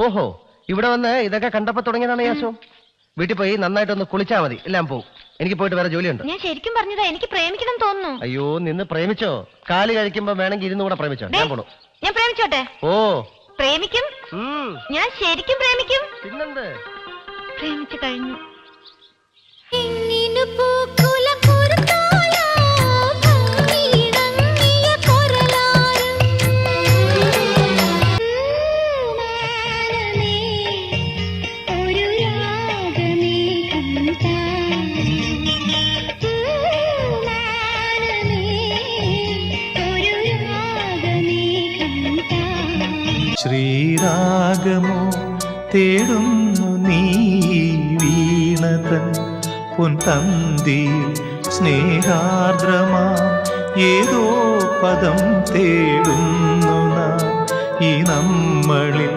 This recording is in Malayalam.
ഓഹോ, ഇവിടെ വന്ന് ഇതൊക്കെ കണ്ടപ്പോ തുടങ്ങിയതാണ് യാസോ. വീട്ടിൽ പോയി നന്നായിട്ടൊന്ന് കുളിച്ചാ മതി, എല്ലാം പോവും. എനിക്ക് പോയിട്ട് വേറെ ജോലിയുണ്ട്. ഞാൻ ശരിക്കും പറഞ്ഞതാ, എനിക്ക് പ്രേമിക്കണം തോന്നുന്നു. അയ്യോ, നിന്ന് പ്രേമിച്ചോ? കാല് കഴിക്കുമ്പോ വേണമെങ്കിൽ ഇരുന്ന് കൂടെ പ്രേമിച്ചോ. ഞാൻ പോണു. ഞാൻ പ്രേമിച്ചോട്ടെ? ഓ, പ്രേമിക്കും. ഞാൻ ശരിക്കും പ്രേമിക്കും. പിന്നെന്ത്? പ്രേമിച്ചു കഴിഞ്ഞു. ശ്രീരാഗമോ തേടുന്നു നീ വീണതൻ പൊൻതന്തിയിൽ സ്നേഹാർദ്രമാ ഏതോ പദം തേടുന്നു നാം ഈ നമ്മളിൽ